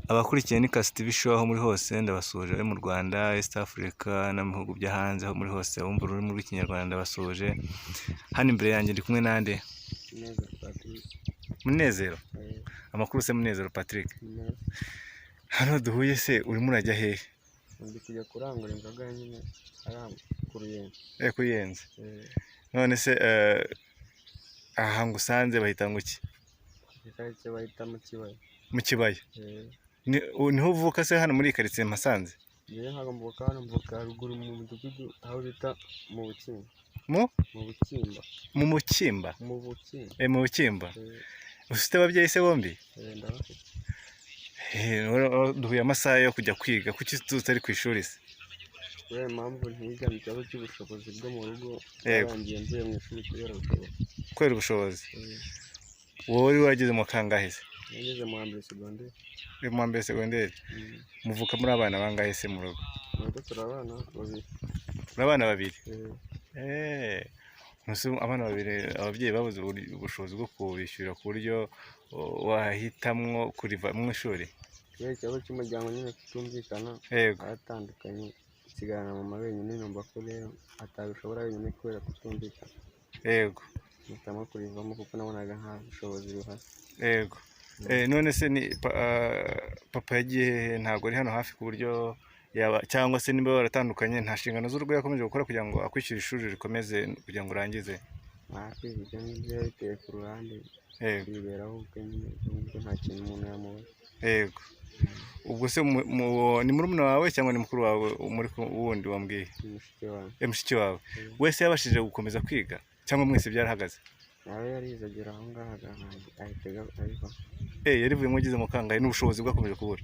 Abakurikiye ni Cast TV Show aho muri hose ndabasuhuje, abari mu Rwanda, East Africa no mu bihugu byo hanze aho muri hose bumva ururimi rw'Ikinyarwanda ndabasuhuje. Hano imbere yanjye ndi kumwe nande? Munezero. Amakuru se Munezero Patrick? Hano duhuye se urimo urajya hehe? Ndi kujya kurangura inzoga nyine ku Ruyenzi. Ku Ruyenzi. None se aha ngusanze bahita ngo iki? Ikarita bahita mu Kibaya. Mu Kibaya. Niho uvuka se hano muri karitsiye Masanze? Ngiye ntabwo mvuka hano, mvuka ruguru mu mudugudu aho bita mu Bukimba. Mu Bukimba. Mu Mukimba? Mu Bukimba. Mu Bukimba. Ufite ababyeyi se bombi? Ndabafite. Duhuye amasaha yo kujya kwiga, kuki tutari ku ishuri se? Kubera impamvu ntiga mu kibazo cy'ubushobozi bwo mu rugo, yarangiye mvuye mu ishuri kubera ubushobozi. Kubera ubushobozi? Wowe wari wageze mu kangahe se? Nageze mu wa mbere segonderi. Mu wa mbere segonderi? Muvuka muri abana bangahe se mu rugo? Nubwo turi abana babiri. Muri abana babiri? Abana babiri, ababyeyi babuze ubushobozi bwo kubishyurira ku buryo wahitamwo kuriva mu ishuri? Kubera ikibazo cy'umuryango nyine kutumvikana, aratandukanye, nsigarana mama wenyine, numva ko rero atabishobora wenyine kubera kutumvikana. Yego. Mpitamo kurivamo kuko nabonaga nta bushobozi buhari. Yego. None se papa yagiye hehe? Ntabwo ari hano hafi ku buryo cyangwa se niba baratandukanye nta nshingano z'urugo yakomeje gukora kugira ngo akwishyure ishuri rikomeze kugira ngo urangize? Kwiga ibyo ngibyo yabiteye ku ruhande, yiberaho ubwe nyine, nta kintu umuntu yamubaza. Yego. Ubwo se ni murumuna wawe cyangwa ni mukuru wawe muri wundi wambwiye? Mushiki wawe. Mushiki wawe. Wese yabashije gukomeza kwiga cyangwa mwese byarahagaze? Nawe yarize agera aho ngaho ahita abivaho. Yarivuyemo ageze mu kangahe? N'ubushobozi bwakomeje kubura?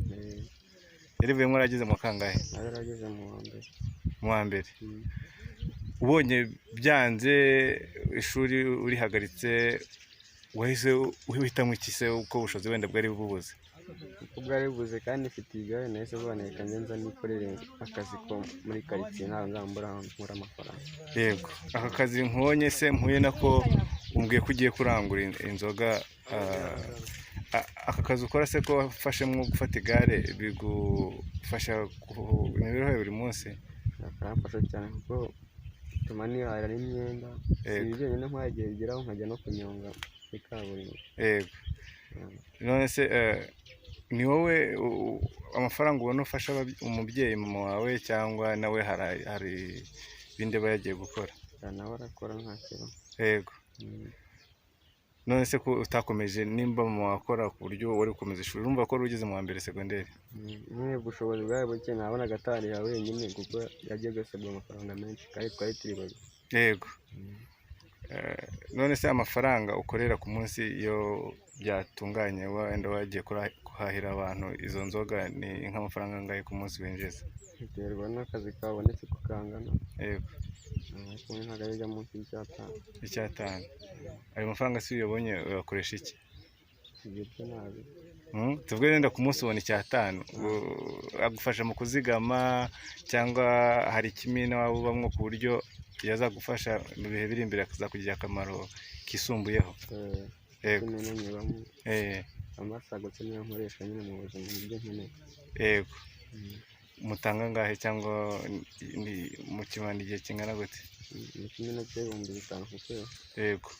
Yarivuyemo arageze mu kangahe? Nawe yarageze mu wa mbere. Mu wa mbere. Ubonye byanze ishuri urihagaritse, wahise uhitamo iki se uko ubushobozi wenda bwari bubuze? Uko bwari bubuze kandi mfite igare, nahise buboneka ngenza nikorere akazi ko muri karitsiye, ntabwo nzambura aho nkura amafaranga. Yego. Aka kazi nkubonye se mpuye nako umbwiye ko ugiye kurangura inzoga, aka kazi ukora se ko wafashemo gufata igare bigufasha imibereho ya buri munsi? Karamfasha cyane kuko bituma nihahira n'imyenda, si ibi byenyine nkwagiye bigeraho nkajya no kunyonga muri kaburimbo. Yego. None se ni wowe amafaranga ubona ufasha umubyeyi mama wawe cyangwa nawe hari ibindi aba yagiye gukora? Nawe arakora nta kibazo. Yego. None se ko utakomeje nimba mama wakora ku buryo wari gukomeza ishuri, urumva ko wari ugeze mu wa mbere segonderi? Nyine ubushobozi bwawe buke, nabonaga atariha wenyine kuko yagiye gasabwa amafaranga menshi kandi twari turi babiri. Yego. None se amafaranga ukorera ku munsi iyo byatunganye wenda wagiye guhahira abantu izo nzoga, ni nk'amafaranga angahe ku munsi winjiza? Biterwa n'akazi kabonetse ko kangana. Yego. Ariko ntabwo ajya munsi y'Icyatanu. Icyatanu. Ayo mafaranga si uyoboye uyakoresha iki? Ibyo nabi. Tuvuge wenda ku munsi ubona Icyatanu, agufasha mu kuzigama cyangwa hari ikimina waba ubamwo ku buryo yazagufasha mu bihe biri imbere akazakugirira akamaro kisumbuyeho? Yego. Amasagutse niyo nkoresha nyine mu buzima buryo nkeneye. Yego. Mutanga angahe cyangwa mu kibanda igihe kingana gute? Ni kimwe n'ibihumbi 5 ku kwezi. Yego.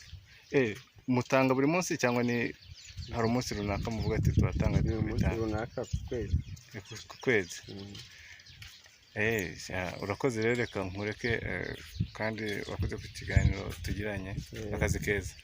Mutanga buri munsi cyangwa hari umunsi runaka muvuga ati turatanga 5,000? Umunsi runaka ku kwezi. Ku kwezi? Urakoze rero, reka nkureke kandi wakoze ku kiganiro tugiranye. Akazi keza.